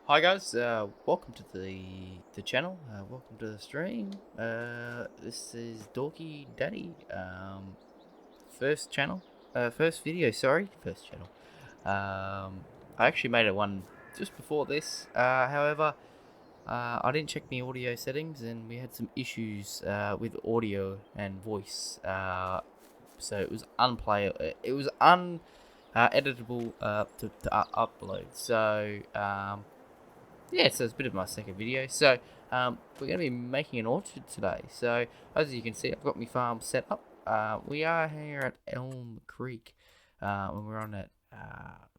Hi guys, welcome to the channel. Welcome to the stream. This is Dorky Daddy. First channel, first video. Sorry, first channel. I actually made it one just before this. However, I didn't check the audio settings, and we had some issues with audio and voice. So it was unplayable. It was editable to upload. So yeah, so it's a bit of my second video. So we're going to be making an orchard today. So as you can see, I've got my farm set up. We are here at Elm Creek, and we're on at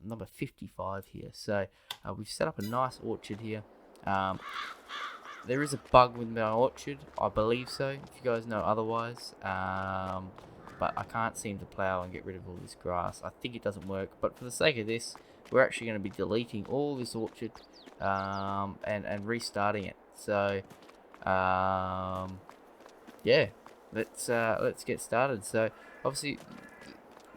number 55 here. So we've set up a nice orchard here. There is a bug with my orchard, I believe so, if you guys know otherwise. But I can't seem to plough and get rid of all this grass. I think it doesn't work, but for the sake of this, we're actually going to be deleting all this orchard and restarting it. So yeah, let's get started. So obviously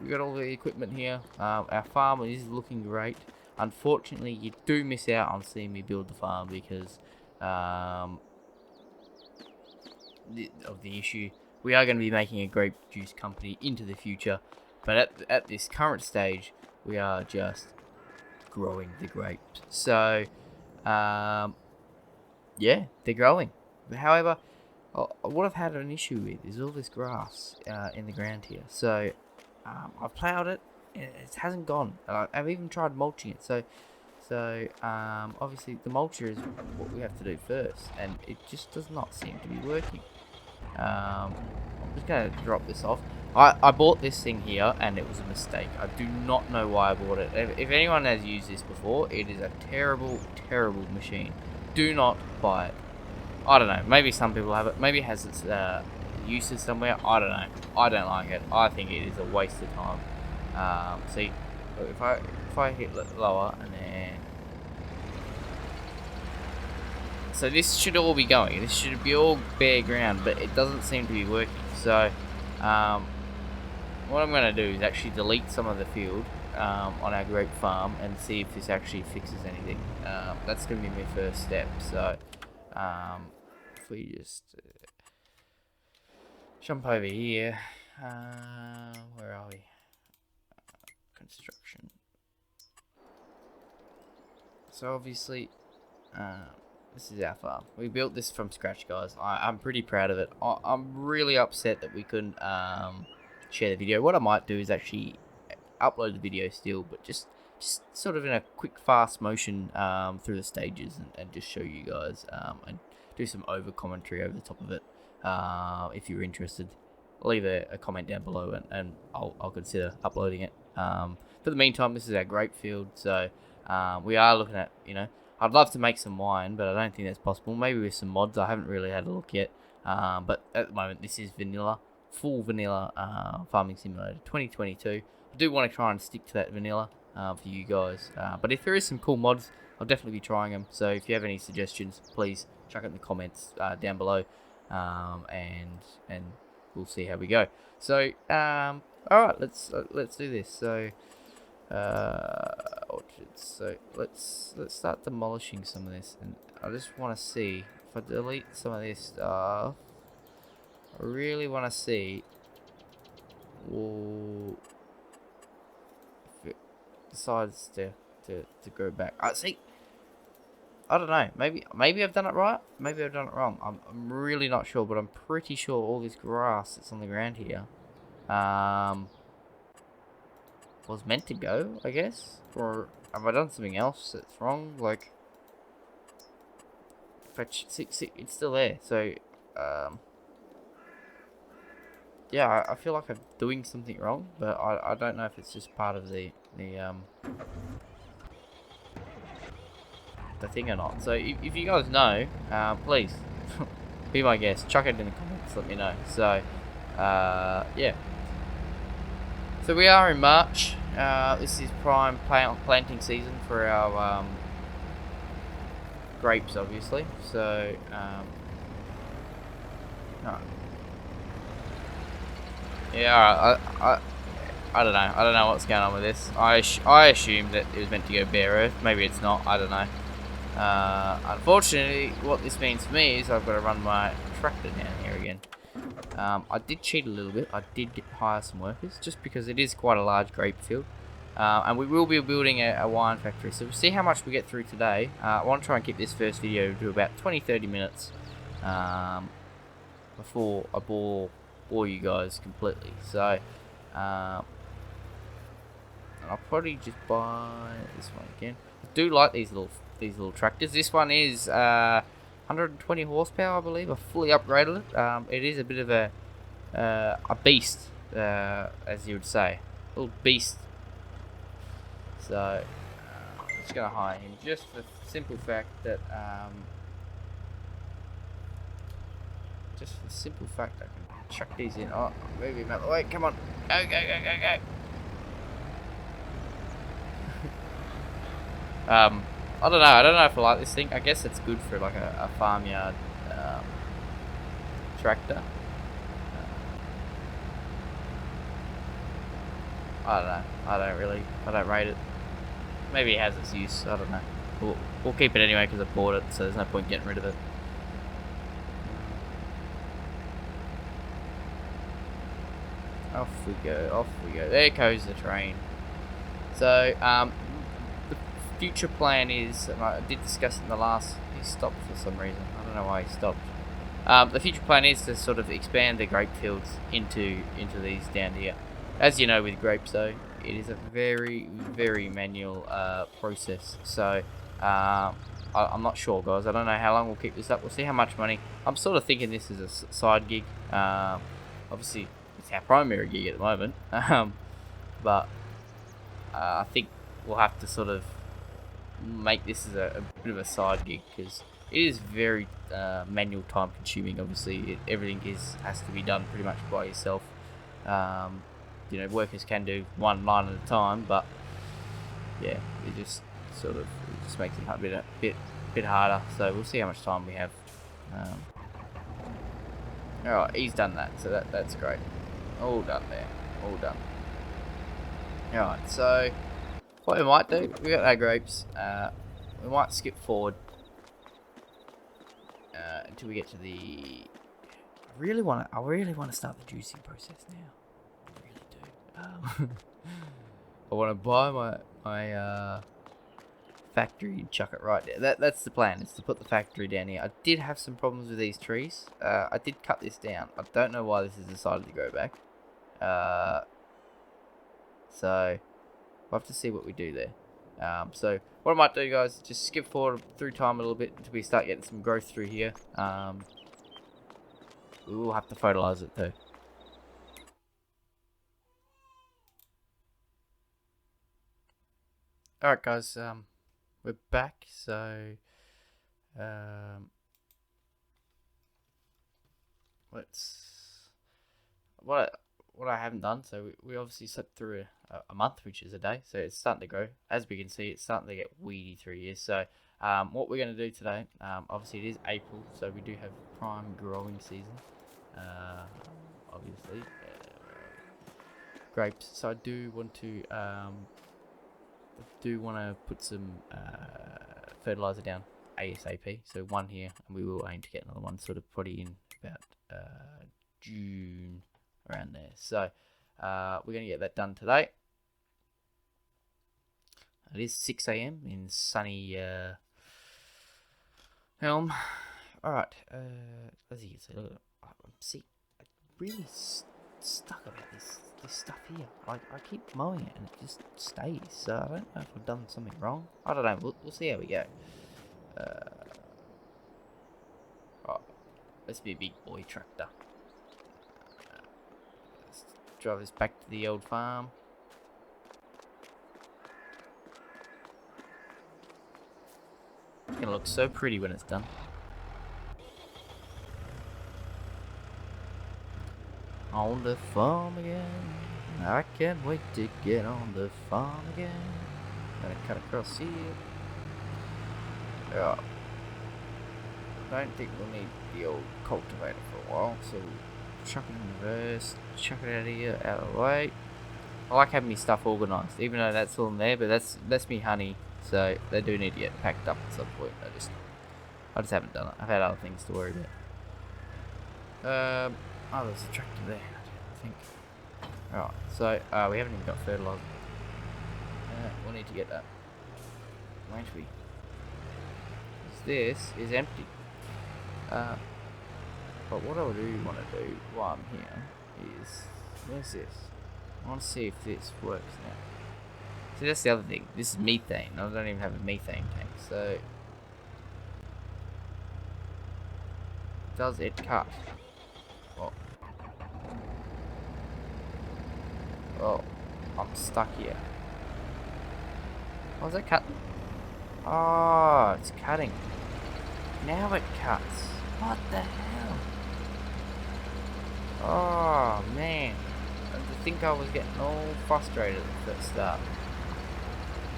we got all the equipment here. Our farm is looking great. Unfortunately, you do miss out on seeing me build the farm because of the issue. We are going to be making a grape juice company into the future, but at this current stage, we are just growing the grapes. So yeah, they're growing. However, what I've had an issue with is all this grass in the ground here. So I've ploughed it, and it hasn't gone. I've even tried mulching it. So obviously the mulcher is what we have to do first, and it just does not seem to be working. I'm just going to drop this off. I bought this thing here, and it was a mistake. I do not know why I bought it. If anyone has used this before, it is a terrible, terrible machine. Do not buy it. I don't know. Maybe some people have it. Maybe it has its uses somewhere. I don't know. I don't like it. I think it is a waste of time. See, if I hit lower and then, so this should all be going. This should be all bare ground, but it doesn't seem to be working. So what I'm going to do is actually delete some of the field on our grape farm and see if this actually fixes anything. That's going to be my first step. So if we just jump over here, where are we? Construction. So obviously this is our farm. We built this from scratch, guys. I'm pretty proud of it. I'm really upset that we couldn't share the video. What I might do is actually upload the video still, but just sort of in a quick, fast motion through the stages and just show you guys and do some over commentary over the top of it. If you're interested, leave a comment down below and I'll consider uploading it. For the meantime, this is our grape field, so we are looking at, I'd love to make some wine, but I don't think that's possible. Maybe with some mods. I haven't really had a look yet. But at the moment, this is vanilla, full vanilla farming simulator 2022. I do want to try and stick to that vanilla for you guys. But if there is some cool mods, I'll definitely be trying them. So if you have any suggestions, please chuck it in the comments down below, and we'll see how we go. So all right, let's do this. So orchards. So let's start demolishing some of this, and I just want to see if I delete some of this stuff. I really want to see if it decides to go back. See, I don't know. Maybe I've done it right. Maybe I've done it wrong. I'm really not sure, but I'm pretty sure all this grass that's on the ground here was meant to go, I guess. Or have I done something else that's wrong? Like, see, it's still there. So yeah, I feel like I'm doing something wrong, but I don't know if it's just part of the thing or not. So if you guys know, please be my guest. Chuck it in the comments. Let me know. So yeah. So we are in March. This is prime planting season for our grapes, obviously. So no. Yeah, I don't know. I don't know what's going on with this. I assumed that it was meant to go bare earth. Maybe it's not. I don't know. Unfortunately, what this means for me is I've got to run my tractor down here again. I did cheat a little bit. I did hire some workers just because it is quite a large grape field. And we will be building a wine factory. So we'll see how much we get through today. I want to try and keep this first video to about 20-30 minutes before I bore you guys completely. So I'll probably just buy this one again. I do like these little tractors. This one is 120 horsepower, I believe. I fully upgraded it. It is a bit of a beast, as you would say, a little beast. So I'm just gonna hire him just for the simple fact that I can chuck these in. Oh, move him out of the way. Come on, go, go, go, go, go. I don't know if I like this thing. I guess it's good for like a farmyard tractor. I don't know. I don't rate it. Maybe it has its use. I don't know. We'll keep it anyway because I bought it, so there's no point getting rid of it. Off we go. There goes the train. So, the future plan is, and I did discuss it in the last, he stopped for some reason. I don't know why he stopped. The future plan is to sort of expand the grape fields into these down here. As you know, with grapes though, it is a very, very manual process. So, I'm not sure, guys. I don't know how long we'll keep this up. We'll see how much money. I'm sort of thinking this is a side gig. Obviously, it's our primary gig at the moment. But I think we'll have to sort of make this as a bit of a side gig because it is very manual, time consuming. Obviously, everything has to be done pretty much by yourself. You know, workers can do one line at a time, but yeah, it just makes it a bit harder. So we'll see how much time we have. All right, he's done that, so that's great. All done there, all done. All right, so what we might do, we got our grapes. We might skip forward until we get to the. I really want to start the juicing process now. I want to buy my factory and chuck it right there. That's the plan, is to put the factory down here. I did have some problems with these trees. I did cut this down. I don't know why this has decided to grow back. So we'll have to see what we do there. So what I might do, guys, is just skip forward through time a little bit until we start getting some growth through here. We will have to fertilize it too. Alright guys, we're back, so what I haven't done, so we obviously slept through a month, which is a day, so it's starting to grow. As we can see, it's starting to get weedy through here. So what we're going to do today, obviously it is April, so we do have prime growing season, obviously, grapes. So I do want to put some fertilizer down ASAP. So one here, and we will aim to get another one sort of probably in about June, around there. So we're going to get that done today. It is 6 AM in sunny Helm. Alright, as you can see, look, I'm sick. I'm really stuck about this stuff here. I keep mowing it and it just stays. So I don't know if I've done something wrong. I don't know. We'll see how we go. Oh, let's be a big boy tractor. Let's drive this back to the old farm. It's gonna look so pretty when it's done. On the farm again. I can't wait to get on the farm again. Gonna cut across here. Yeah. I don't think we'll need the old cultivator for a while, so chuck it in reverse, chuck it out of here, out of the way. I like having my stuff organised, even though that's all in there, but that's me honey So they do need to get packed up at some point. I just haven't done it. I've had other things to worry about. Oh, there's a tractor there, I think. Alright, so we haven't even got fertilizer. We'll need to get that. Won't we? This is empty. But what I do want to do while I'm here is, where's this? I want to see if this works now. See, that's the other thing. This is methane. I don't even have a methane tank, so does it cut? Oh, oh, I'm stuck here. Oh, is it cut? Oh, it's cutting. Now it cuts. What the hell? Oh man, I think I was getting all frustrated at the start.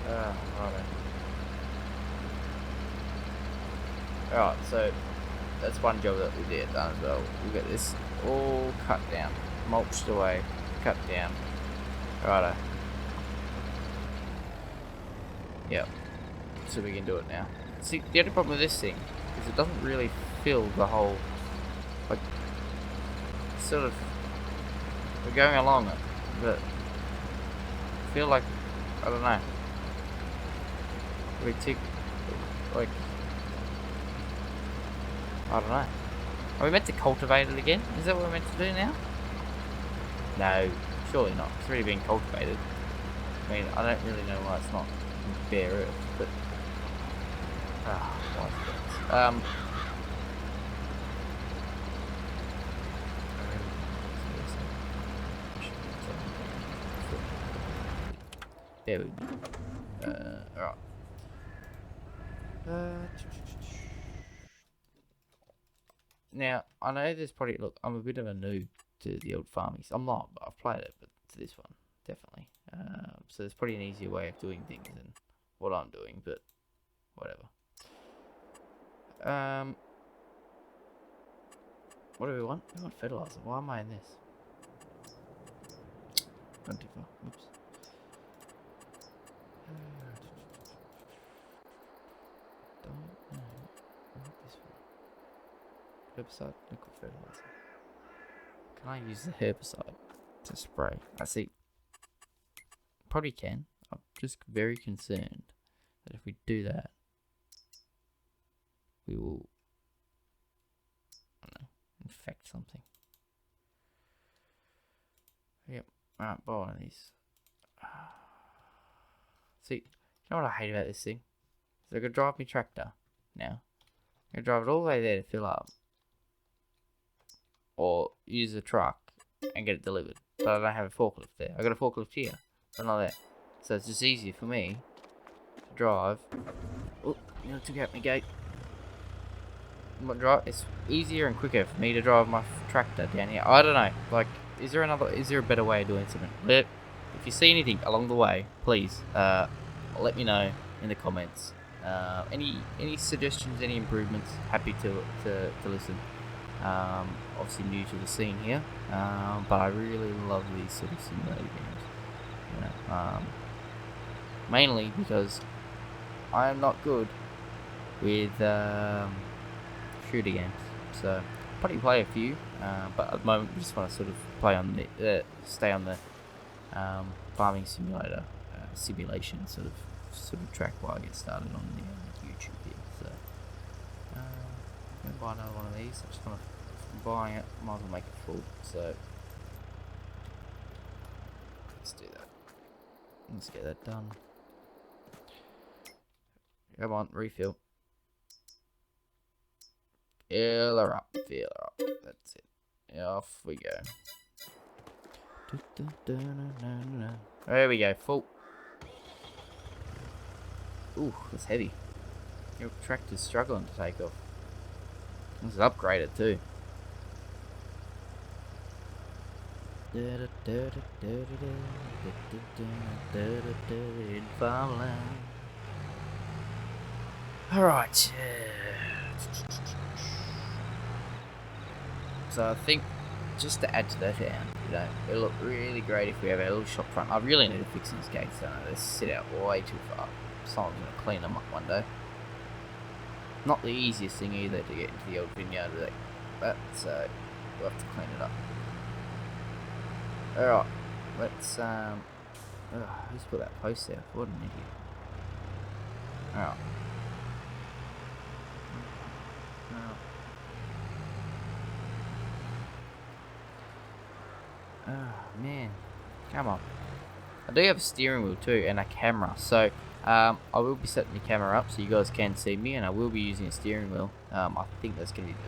Righto. Alright, so that's one job that we did done as well. We'll get this all cut down, mulched away, cut down. Righto. Yep. So we can do it now. See, the only problem with this thing is it doesn't really fill the whole, like, sort of, we're going along it, but I feel like, I don't know, we take, like, I don't know. Are we meant to cultivate it again? Is that what we're meant to do now? No, surely not. It's already been cultivated. I mean, I don't really know why it's not bare earth, but there we go. Alright. Now, I know there's probably, look, I'm a bit of a noob to the old farming. I'm not, but I've played it, but to this one, definitely. So there's probably an easier way of doing things than what I'm doing, but whatever. What do we want? We want fertilizer. Why am I in this? Gone too far. Oops. Don't know. What this for? Herbicide, liquid fertilizer. Can I use the herbicide to spray? I see. Probably can. I'm just very concerned that if we do that, we will, I don't know, infect something. Yep. Alright, buy one of these. See, you know what I hate about this thing? So I could drive my tractor now. I could drive it all the way there to fill up. Or use a truck and get it delivered. But I don't have a forklift there. I got a forklift here, but not there. So it's just easier for me to drive. Oh, you know, took out my gate. It's easier and quicker for me to drive my tractor down here. I don't know. Like, is there a better way of doing something? But if you see anything along the way, please let me know in the comments. Any suggestions, any improvements? Happy to listen. Obviously new to the scene here, but I really love these sort of simulator games. You know, mainly because I am not good with shooter games, so probably play a few, but at the moment I just want to sort of play on the stay on the farming simulator simulation sort of track while I get started on the YouTube here. So I'm gonna buy another one of these. I just want to buying it, might as well make it full. So let's do that. Let's get that done. Come on, refill. Fill her up, fill her up. That's it. Off we go. There we go, full. Ooh, that's heavy. Your tractor's struggling to take off. This is upgraded too. Alright. So I think just to add to that end, you know, it'll look really great if we have a little shop front. I really need to fix these gates, don't I? They sit out way too far. someone's going to clean them up one day. Not the easiest thing either to get into the old vineyard with it, but we'll have to clean it up. Alright, let's who's put that post there? What an idiot. Alright. Oh man, come on. I do have a steering wheel too and a camera, so I will be setting the camera up so you guys can see me, and I will be using a steering wheel. I think that's going to be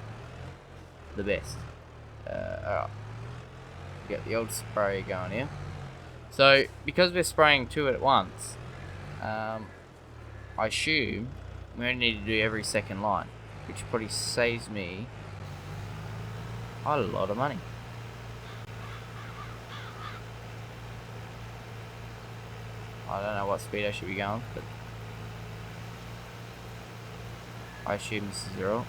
the best. Alright. We got the old sprayer going here. So, because we're spraying two at once, I assume we only need to do every second line, which probably saves me a lot of money. I don't know what speed I should be going, but I assume this is 0.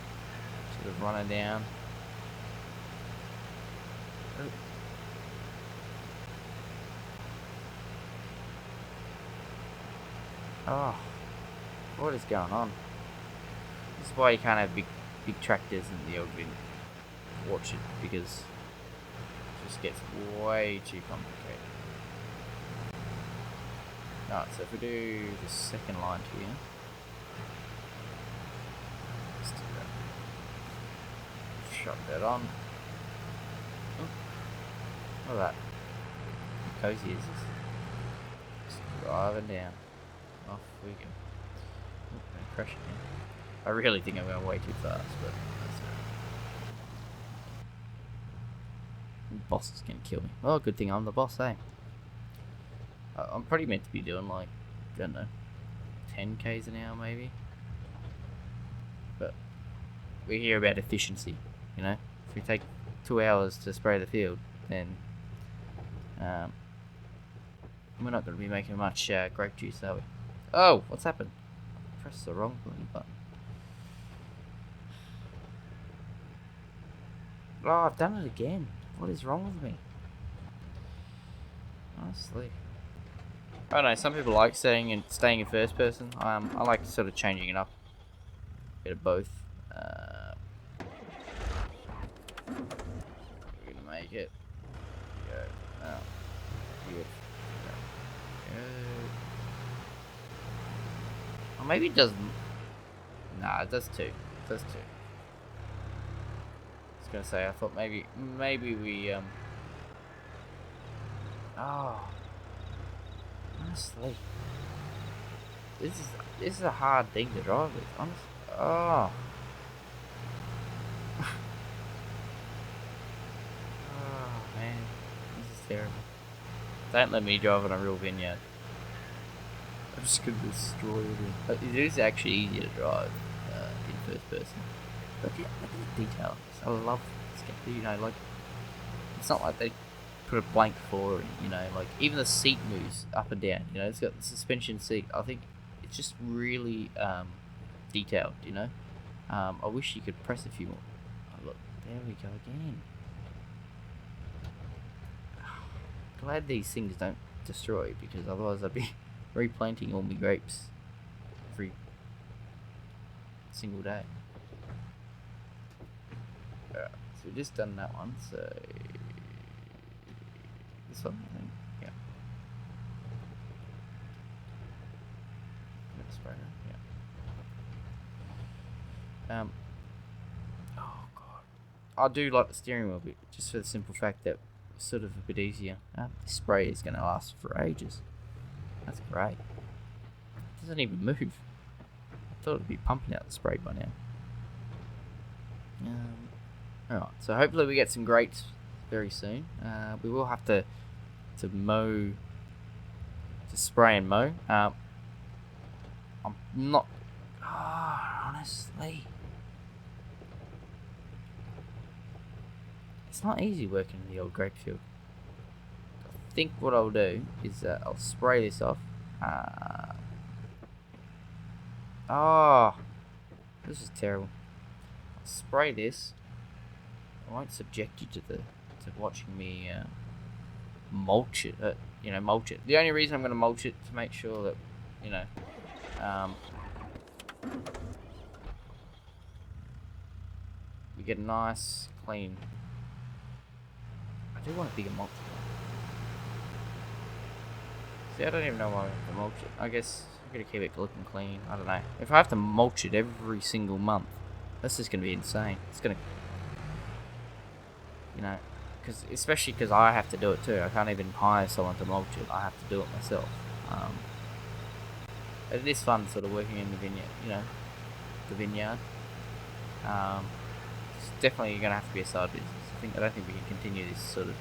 Sort of running down. Oh, what is going on? This is why you can't have big tractors in the old orchard, because it just gets way too complicated. Alright, so if we do the second line here, let's do that. Shut that on. Oh, look at that. How cozy is this? Just driving down. Off we go. Oh, I'm gonna crash again. I really think I'm going way too fast, but that's the boss is gonna kill me. Well, good thing I'm the boss, eh? I'm probably meant to be doing like, I don't know, 10 k's an hour maybe. But we hear about efficiency, you know. If we take 2 hours to spray the field, then we're not going to be making much grape juice, are we? Oh, what's happened? I pressed the wrong button. Oh, I've done it again. What is wrong with me? Honestly. I don't know, some people like staying in first person. I like sort of changing it up. Bit of both. We're gonna make it. Go. Oh. Good. Go. Oh, maybe it doesn't. Nah, it does too. It does too. I was gonna say, I thought maybe we oh. Honestly, this is a hard thing to drive with. Honestly, oh, oh man, this is terrible. Don't let me drive on a real vineyard. I'm just gonna destroy it. But it is actually easier to drive in first person. Look at the detail. I love this. You know, like it's not like they put a blank floor in, you know, like even the seat moves up and down, you know, it's got the suspension seat. I think it's just really detailed, you know. I wish you could press a few more. Oh, look, there we go again. Glad these things don't destroy, because otherwise I'd be replanting all my grapes every single day. Alright, so we've just done that one, so this one, I think. Yeah. Spray that. Yeah. Oh god. I do like the steering wheel bit, just for the simple fact that it's sort of a bit easier. This spray is going to last for ages. That's great. It doesn't even move. I thought it would be pumping out the spray by now. Alright, so hopefully we get some grapes very soon. We will have to mow, to spray and mow. I'm not, honestly, it's not easy working in the old grape field. I think what I'll do is I'll spray this off. Oh, this is terrible. I'll spray this. I won't subject you to watching me mulch it. Mulch it. The only reason I'm going to mulch it to make sure that, you know, We get a nice, clean. I do want a bigger mulch. See, I don't even know why I have to mulch it. I guess I'm gonna keep it looking clean. I don't know. If I have to mulch it every single month, that's just gonna be insane. It's gonna, you know, especially because I have to do it too. I can't even hire someone to mulch it. I have to do it myself. It is fun, sort of working in the vineyard. You know, the vineyard. It's definitely gonna have to be a side business. I don't think we can continue this sort of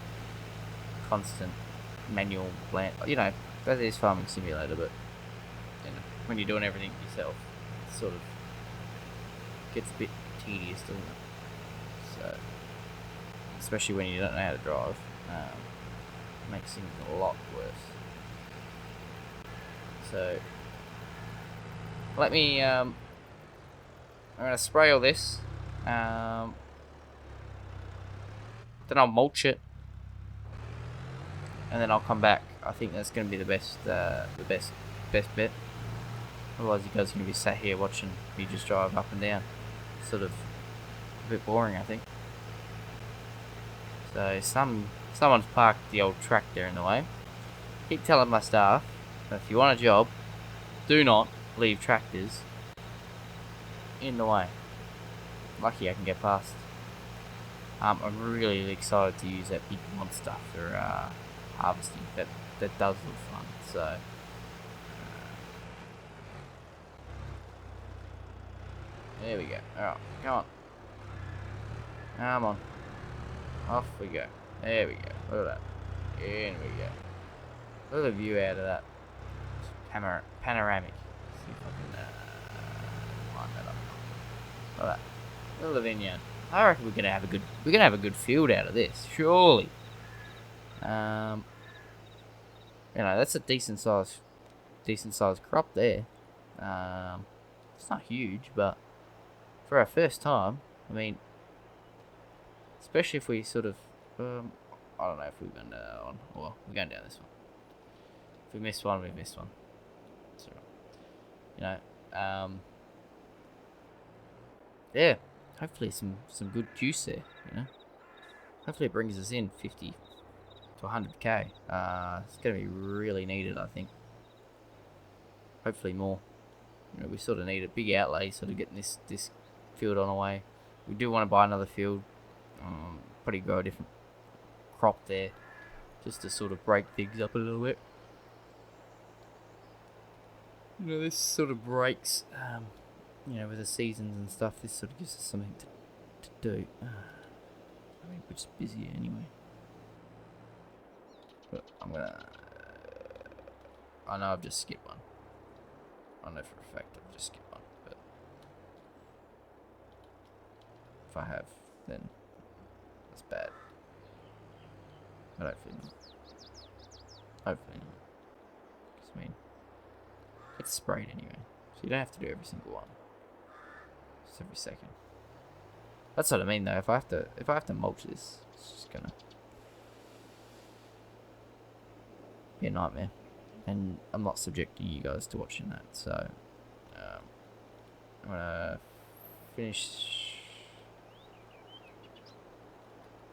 constant manual plant. You know, that is farming simulator, but you know, when you're doing everything yourself, it sort of gets a bit tedious, doesn't it? So, especially when you don't know how to drive, it makes things a lot worse. So, let me. I'm gonna spray all this. Then I'll mulch it, and then I'll come back. I think that's gonna be the best bet. Otherwise, you guys are gonna be sat here watching me just drive up and down. Sort of a bit boring, I think. So someone's parked the old tractor in the way. Keep telling my staff that if you want a job, do not leave tractors in the way. Lucky I can get past. I'm really excited to use that big monster for harvesting. That does look fun. So there we go. Alright, come on. Come on. Off we go. There we go. Look at that. In we go. Look at the view out of that. Panoramic. See if I can line that up. Look at that. Look at the vineyard. I reckon we're gonna have a good field out of this, surely. You know, that's a decent sized crop there. It's not huge, but for our first time, I mean, especially if we sort of, I don't know if we're going down that one, or we're going down this one. If we missed one, we missed one. That's alright. You know, yeah. Hopefully some good juice there, you know. Hopefully it brings us in 50 to 100k. It's going to be really needed, I think. Hopefully more. You know, we sort of need a big outlay sort of getting this field on the way. We do want to buy another field. Probably grow a different crop there, just to sort of break things up a little bit. You know, this sort of breaks, you know, with the seasons and stuff, this sort of gives us something to do. I mean, we're just busy anyway. But I'm gonna... I know I've just skipped one. I know for a fact I've just skipped one, but... if I have, then that's bad. But hopefully not. Hopefully not. Because, I mean, it's sprayed anyway, so you don't have to do every single one. Just every second. That's what I mean, though. If I have to mulch this, it's just gonna be a nightmare, and I'm not subjecting you guys to watching that. So I'm gonna finish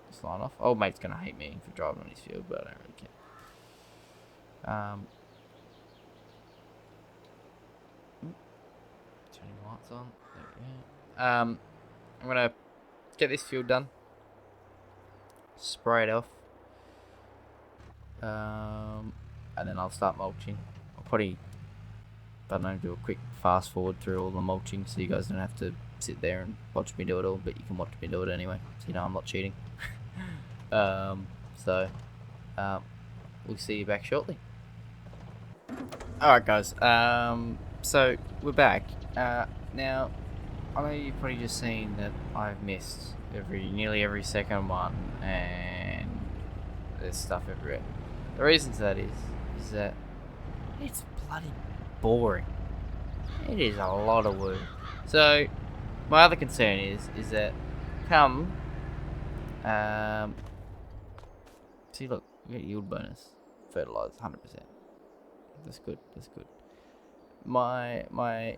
this line off. Old mate's gonna hate me for driving on his field, but I don't really care. Turning lights on. There we go. I'm gonna get this field done. Spray it off. And then I'll start mulching. I'll probably, I don't know, do a quick fast forward through all the mulching so you guys don't have to sit there and watch me do it all, but you can watch me do it anyway, so you know I'm not cheating. We'll see you back shortly. Alright guys, so we're back. Now, I know you've probably just seen that I've missed nearly every second one, and there's stuff everywhere. The reason to that is that it's bloody boring. It is a lot of work. So, my other concern is that come, see look, we got yield bonus, fertilizer, 100%. That's good, that's good. my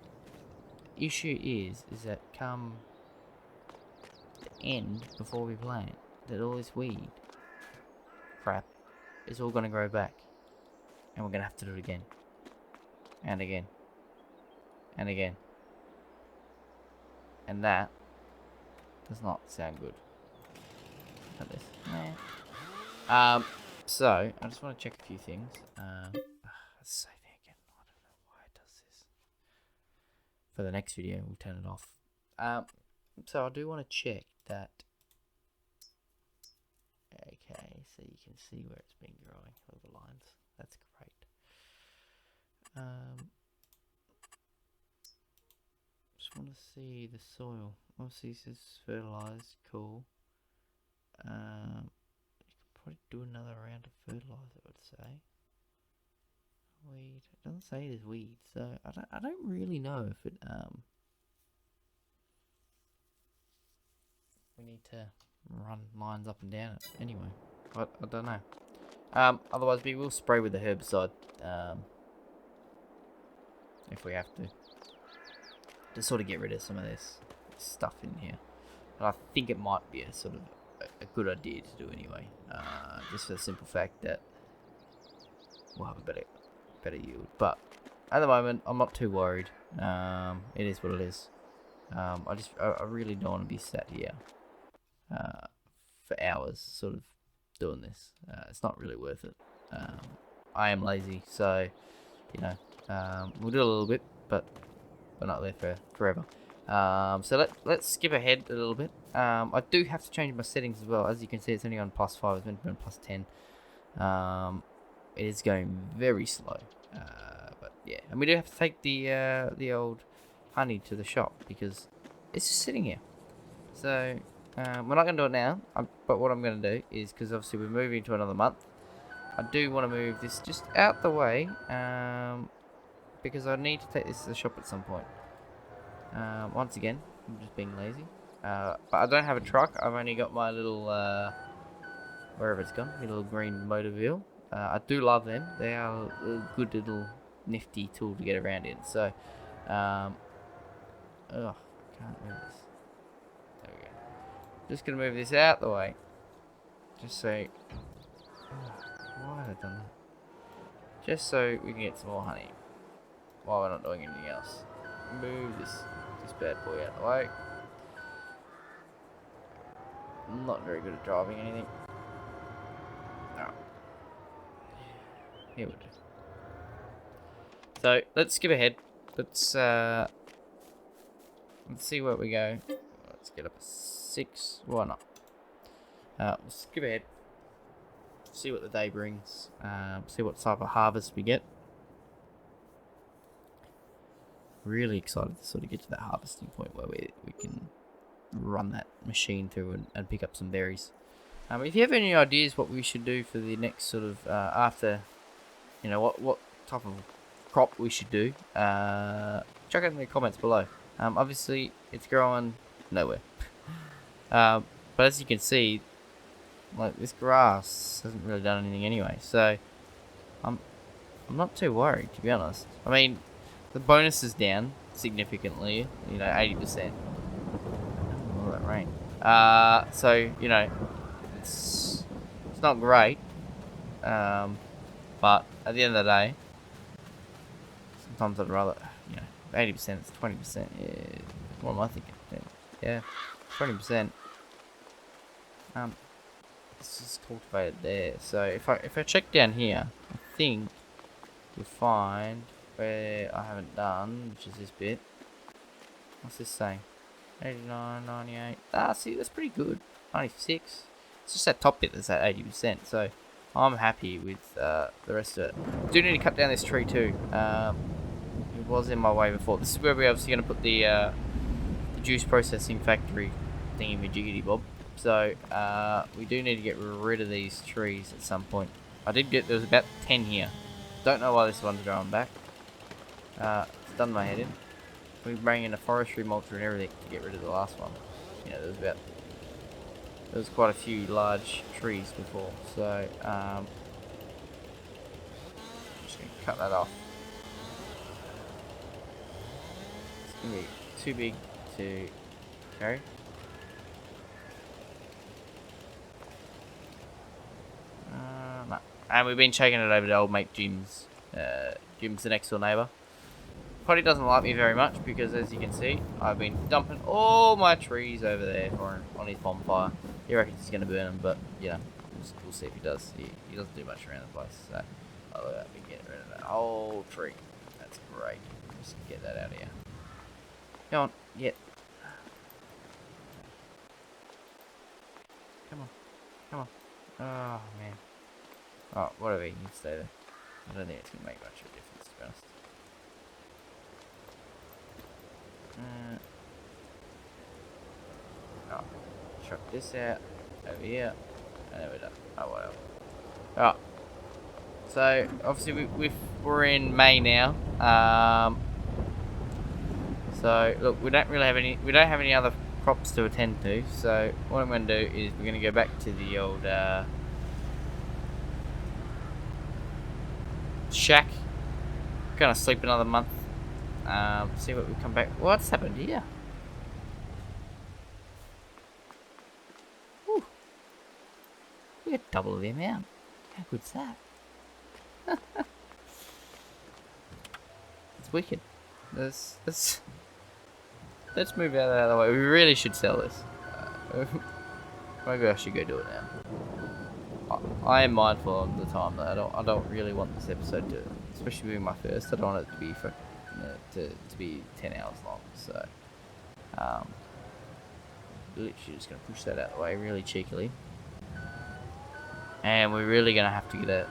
issue is that come the end before we plant, that all this weed crap is all gonna grow back, and we're gonna have to do it again, and again, and again, and that does not sound good. Look at this. So I just want to check a few things. Let's save it again. I don't know why it does this. For the next video, we'll turn it off. So I do want to check that. Okay, so you can see where it's been growing. All the lines. That's great. Just want to see the soil. Obviously, this is fertilized. Cool. You can probably do another round of fertilizer, I would say. Weed. It doesn't say there's weed, so I don't really know if it we need to run lines up and down it anyway. I don't know. Otherwise we will spray with the herbicide if we have to sort of get rid of some of this stuff in here. And I think it might be a sort of a good idea to do anyway, just for the simple fact that we'll have a better yield. But at the moment, I'm not too worried. It is what it is. I really don't want to be sat here for hours, sort of doing this. It's not really worth it. I am lazy, so you know, we'll do a little bit, but we're not there for forever. So let's skip ahead a little bit. I do have to change my settings as well. As you can see, it's only on +5. It's meant to be on +10. It is going very slow. But yeah, and we do have to take the old honey to the shop because it's just sitting here. So we're not going to do it now. But what I'm going to do is, because obviously we're moving to another month, I do want to move this just out the way because I need to take this to the shop at some point. Once again, I'm just being lazy. But I don't have a truck. I've only got my little, wherever it's gone, my little green motor wheel. I do love them. They are a good little nifty tool to get around in. So, I can't move this. There we go. Just gonna move this out the way. Just so, why have I done that? Just so we can get some more honey while we're not doing anything else. Move this bad boy out the way. I'm not very good at driving anything. No. Here we go. So let's skip ahead. Let's see where we go. Let's get up to 6. Why not? We'll skip ahead. See what the day brings. See what type of harvest we get. Really excited to sort of get to that harvesting point where we can run that machine through and pick up some berries. If you have any ideas what we should do for the next sort of after, you know, what type of crop we should do, check out in the comments below. Obviously it's growing nowhere, but as you can see, like, this grass hasn't really done anything anyway, so I'm not too worried, to be honest. I mean, the bonus is down significantly, you know, 80%. All that rain. So, you know, it's not great. But at the end of the day, sometimes I'd rather, you know, 80%, it's 20%. Yeah, what am I thinking? Yeah, 20%. This is cultivated there. So if I check down here, I think you'll find where I haven't done, which is this bit. What's this saying? 89, 98. See, that's pretty good. 96. It's just that top bit that's at 80%. So I'm happy with the rest of it. I do need to cut down this tree too. It was in my way before. This is where we're obviously going to put the juice processing factory thingy-majiggy bob. So we do need to get rid of these trees at some point. There was about 10 here. Don't know why this one's growing back. It's done my head in. We bring in a forestry mulcher and everything to get rid of the last one. You know, there was quite a few large trees before, so just gonna cut that off. gonna be too big to carry. No. And we've been taking it over to old mate Jim's. Jim's the next door neighbour. Probably doesn't like me very much because, as you can see, I've been dumping all my trees over there for him on his bonfire. He reckons he's going to burn them, but yeah, we'll see if he does. He doesn't do much around the place. So, oh, look at that, we get rid of that whole tree. That's great. Just get that out of here. Come on, get. Come on, come on. Oh man. Oh, whatever. You can stay there. I don't think it's going to make much of a difference, to be honest. Oh, chuck this out over here, and then we're done. Oh, whatever. Oh, so obviously we're in May now. So look, we don't have any other crops to attend to. So what I'm going to do is we're going to go back to the old shack. Gonna sleep another month. See what we come back. What's happened here? Whew. We got double the amount. How good's that? It's wicked. Let's move out of the way. We really should sell this. Maybe I should go do it now. I am mindful of the time that I don't really want this episode to, especially being my first. I don't want it to be for to be 10 hours long. So literally just gonna push that out of the way really cheekily. And we're really gonna have to get a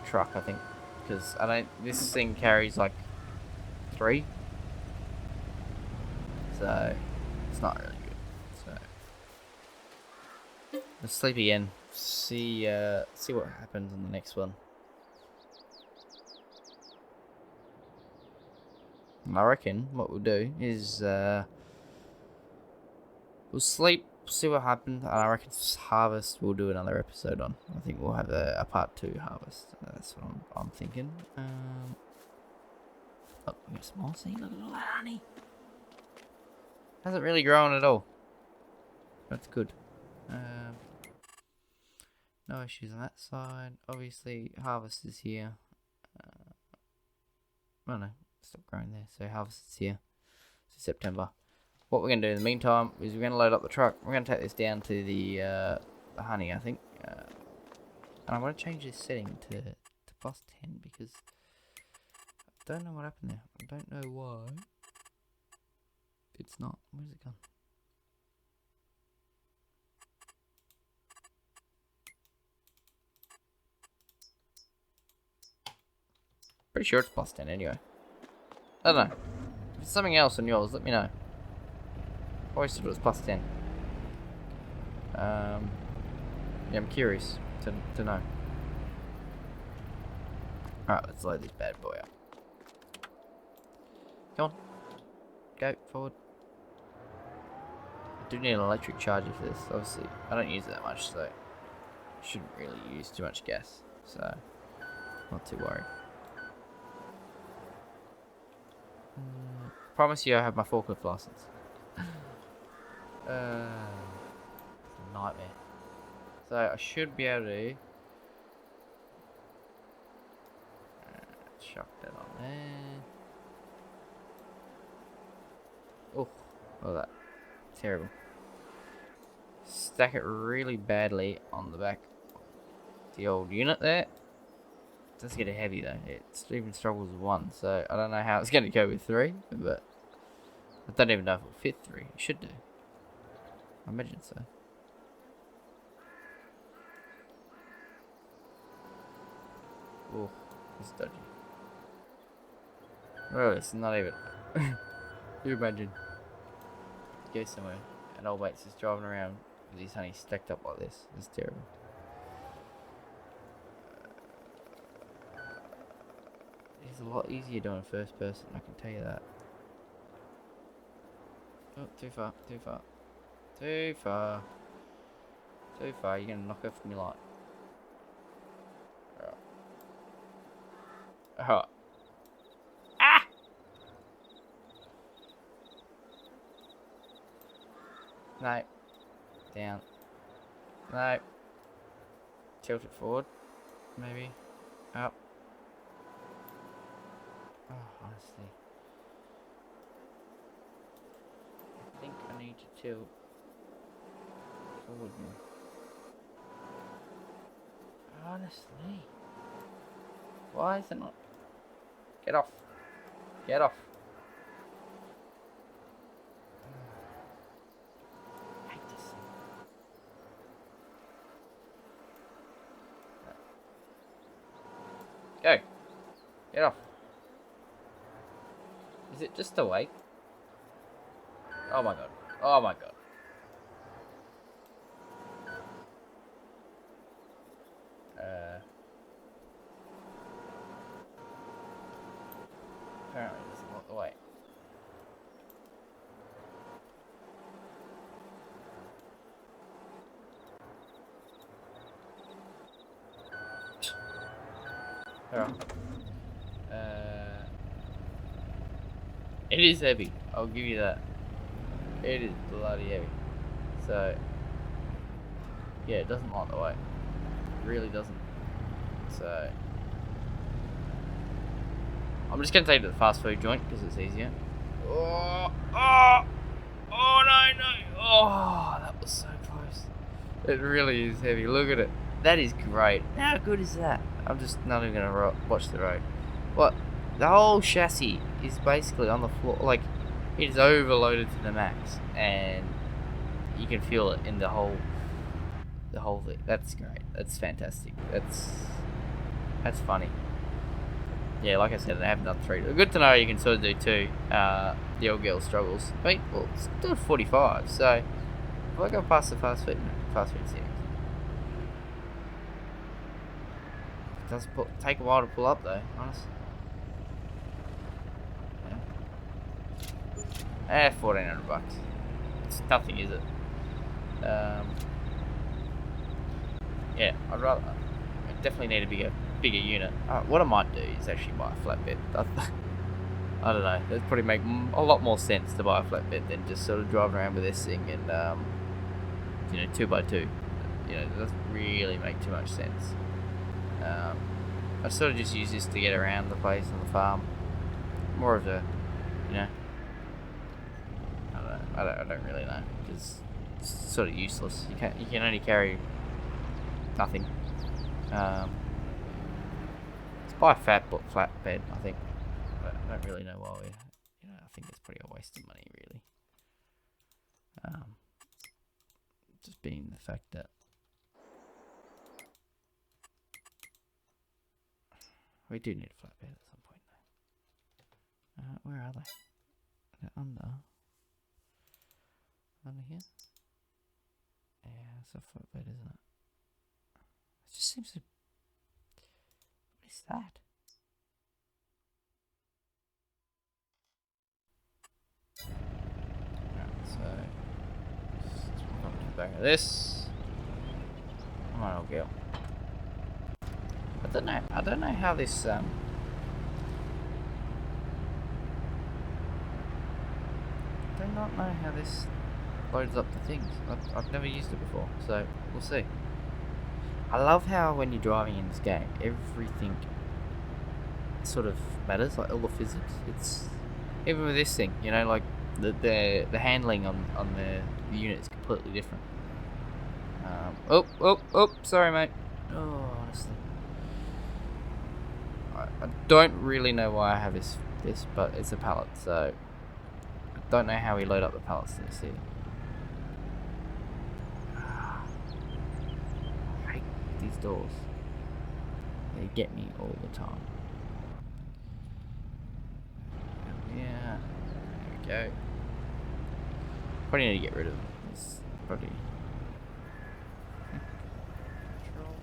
truck, I think, because this thing carries like 3, so it's not really good. So let's sleep again. See what happens on the next one. I reckon what we'll do is we'll sleep, see what happens, and I reckon harvest we'll do another episode on. I think we'll have a part 2 harvest. That's what I'm thinking. Look, we got a small seed. Look at all that honey. Hasn't really grown at all. That's good. No issues on that side. Obviously, harvest is here. Oh no, stop growing there. So harvest is here. So September. What we're going to do in the meantime is we're going to load up the truck. We're going to take this down to the honey, I think. And I'm going to change this setting to +10 because I don't know what happened there. I don't know why. It's not. Where's it gone? Pretty sure it's +10 anyway. I don't know. If it's something else on yours, let me know. I always thought it was +10. Yeah, I'm curious to know. Alright, let's load this bad boy up. Come on. Go, forward. I do need an electric charger for this, obviously. I don't use it that much, so I shouldn't really use too much gas. So, not too worried. Promise you I have my forklift license. It's a nightmare. So I should be able to chuck that on there. Oh, look at that. Terrible. Stack it really badly on the back of the old unit there. It does get heavy though. It even struggles with 1, so I don't know how it's going to go with 3, but I don't even know if it'll fit 3. It should do. I imagine so. Oh, it's dodgy. Well, it's not even. You imagine. Go somewhere and old mate's just driving around with his honey stacked up like this. It's terrible. It's a lot easier doing first person, I can tell you that. Oh, too far, too far. Too far. Too far, you're gonna knock off my light. Alright. Ah! No. Down. No. Tilt it forward. Maybe. Up. Oh, honestly. I think I need to tilt forward more. Honestly. Why is it not? Get off. Get off. I hate this thing. Go. Get off. Is it just a weight? Oh my god. Oh my god. Apparently it doesn't want the weight. Alright. It is heavy. I'll give you that. It is bloody heavy. So, yeah, it doesn't like the weight. It really doesn't. So, I'm just going to take it to the fast food joint because it's easier. Oh, oh, oh no, no. Oh, that was so close. It really is heavy. Look at it. That is great. How good is that? I'm just not even going to watch the road. What? The whole chassis is basically on the floor. Like, it is overloaded to the max. And you can feel it in the whole thing. That's great. That's fantastic. That's funny. Yeah, like I said, I haven't done 3. Good to know you can sort of do 2. The old girl struggles. Wait, well, it's doing 45. So if I go past the fast food settings, it does take a while to pull up though, honestly. Yeah. $1,400. It's nothing, is it? Yeah, I definitely need a bigger unit. What I might do is actually buy a flatbed. I don't know. It'd probably make a lot more sense to buy a flatbed than just sort of driving around with this thing and 2x2. It doesn't really make too much sense. I sort of just use this to get around the place on the farm. More of a, I don't really know. It's sort of useless. You can only carry nothing. Let's buy a flatbed, I think. But I don't really know why I think it's pretty a waste of money, really. Just being the fact that we do need a flatbed at some point, though. Where are they? They're under here. Yeah, it's a flatbed, isn't it? It just seems to. What is that? Alright, so let's walk up to the back of this. Come on, old girl. I don't know how this I do not know how this loads up the things. I've never used it before, so we'll see. I love how when you're driving in this game, everything sort of matters, like all the physics. It's even with this thing, like the handling on the unit is completely different. Oh, sorry, mate. Oh, honestly, I don't really know why I have this, but it's a pallet, so I don't know how we load up the pallets in the city. These doors, they get me all the time. Yeah, there we go. Probably need to get rid of them. It's probably control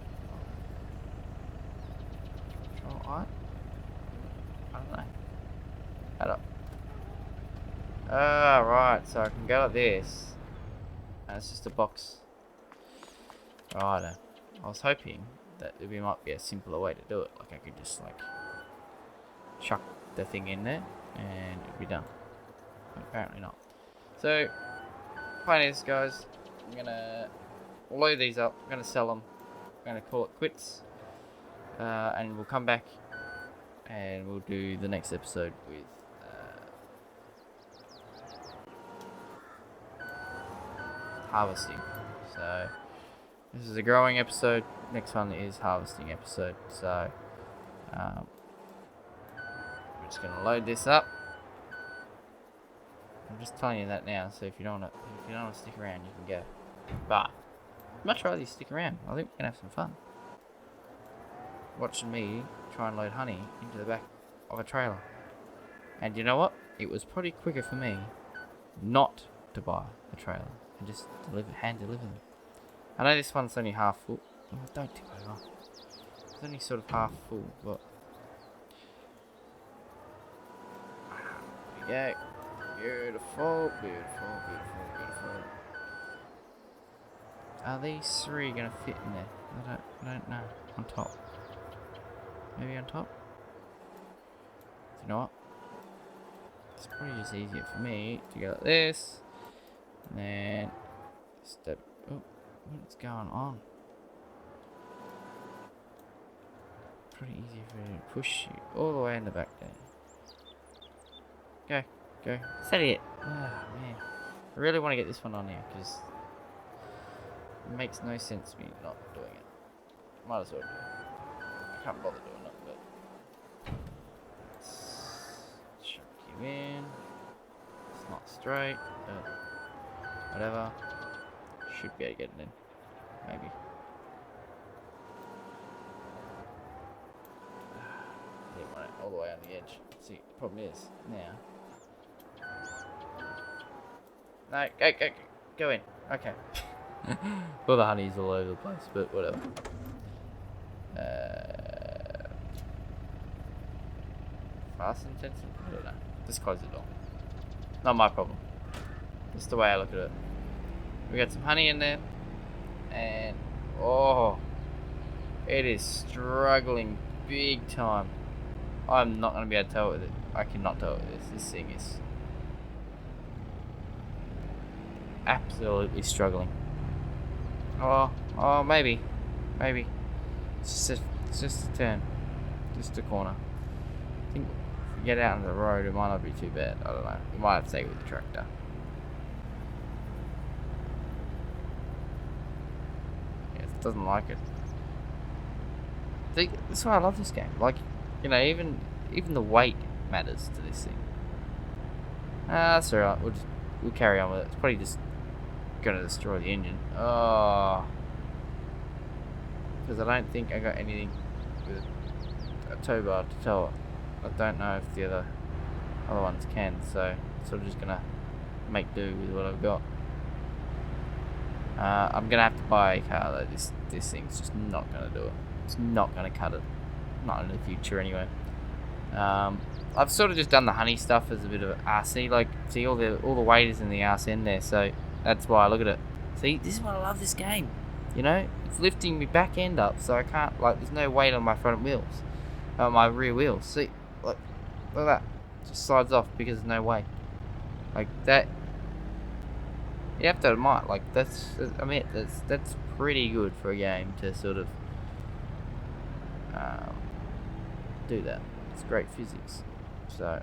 I don't know. Add up. Right, so I can go like this, and it's just a box. Righto. I was hoping that there might be a simpler way to do it. Like I could just chuck the thing in there and it'd be done. But apparently not. So Plan is, guys, I'm gonna load these up. I'm gonna sell them. I'm gonna call it quits, and we'll come back and we'll do the next episode with harvesting. So this is a growing episode. Next one is harvesting episode. So we're just gonna load this up. I'm just telling you that now. So if you don't want to stick around, you can go. But I'd much rather you stick around. I think we're gonna have some fun watching me try and load honey into the back of a trailer. And you know what? It was probably quicker for me not to buy a trailer and just hand deliver them. I know this one's only half full. Oh, don't tip over. It's only sort of half full, but there we go. Beautiful, beautiful, beautiful, beautiful. Are these three gonna fit in there? I don't know. On top. Maybe on top? You know what? It's probably just easier for me to go like this. And then step. Oh, what's going on? Pretty easy for me to push you all the way in the back there. Go. Set it. Oh man. I really want to get this one on here because it makes no sense to me not doing it. Might as well do it. I can't bother doing it, but let's chuck you in. It's not straight, but whatever. Should be able to get it in. Maybe. Didn't want it all the way on the edge. See, the problem is now. No, go in. Okay. Well, the honey's all over the place, but whatever. Fast and intensive? I don't know. Just close the door. Not my problem. Just the way I look at it. We got some honey in there, and oh, it is struggling big time. I'm not gonna be able to tell it with it. I cannot tell it with this. This thing is absolutely struggling. Oh, maybe. It's just a turn, just a corner. I think if we get out on the road, it might not be too bad. I don't know. You might have to take it with the tractor. Yeah, it doesn't like it. See, that's why I love this game. Like, you know, even the weight matters to this thing. That's alright. We'll carry on with it. It's probably just gonna destroy the engine. Oh, because I don't think I got anything with a tow bar to tow it. I don't know if the other ones can, so sort of just gonna make do with what I've got. I'm gonna have to buy a car though. This thing's just not gonna do it. It's not gonna cut it. Not in the future anyway. I've sort of just done the honey stuff as a bit of RC. Like, see, all the weight is in the arse end there, so that's why I look at it. See, this is why I love this game. You know, it's lifting my back end up, so I can't, like, there's no weight on my front wheels, my rear wheels. See, look at that, just slides off because there's no weight. Like that, you have to admit, like that's pretty good for a game to sort of do that. It's great physics. So,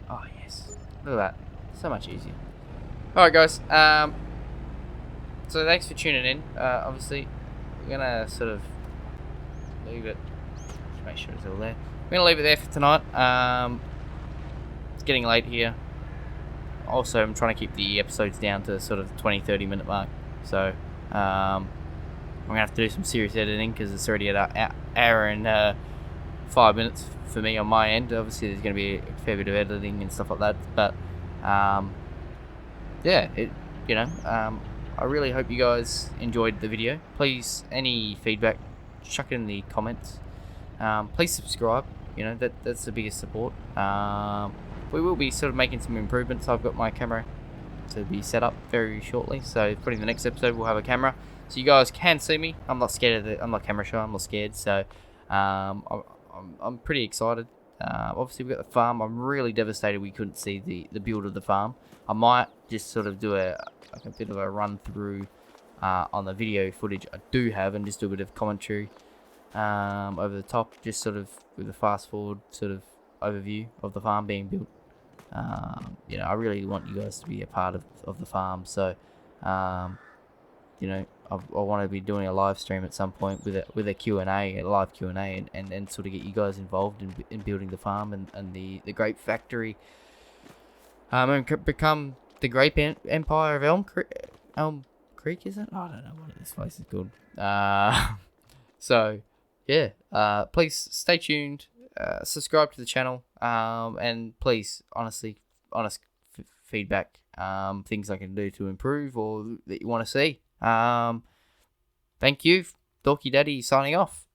oh yes, look at that, so much easier. Alright guys, so thanks for tuning in. Obviously we're gonna sort of leave it, just make sure it's all there. We're gonna leave it there for tonight. It's getting late here. Also, I'm trying to keep the episodes down to sort of the 20-30 minute mark, so I'm gonna have to do some serious editing because it's already at an hour and 5 minutes for me on my end. Obviously there's gonna be a fair bit of editing and stuff like that, but yeah, I really hope you guys enjoyed the video. Please, any feedback, chuck it in the comments. Please subscribe. You know, that's the biggest support. We will be sort of making some improvements. I've got my camera to be set up very shortly, so probably in the next episode we'll have a camera so you guys can see me. I'm not scared of it. I'm not camera shy. I'm not scared. So I'm pretty excited. Obviously, we've got the farm. I'm really devastated we couldn't see the build of the farm. I might just sort of do a bit of a run through on the video footage I do have, and just do a bit of commentary over the top, just sort of with a fast forward sort of overview of the farm being built. I really want you guys to be a part of the farm, so I want to be doing a live stream at some point with a Q&A, a live Q&A, and sort of get you guys involved in building the farm and the grape factory, and become the grape empire of Elm Creek, is it? I don't know what this place is called. So yeah, please stay tuned, subscribe to the channel, and please, honest feedback, things I can do to improve or that you want to see. Thank you. Dorky Daddy signing off.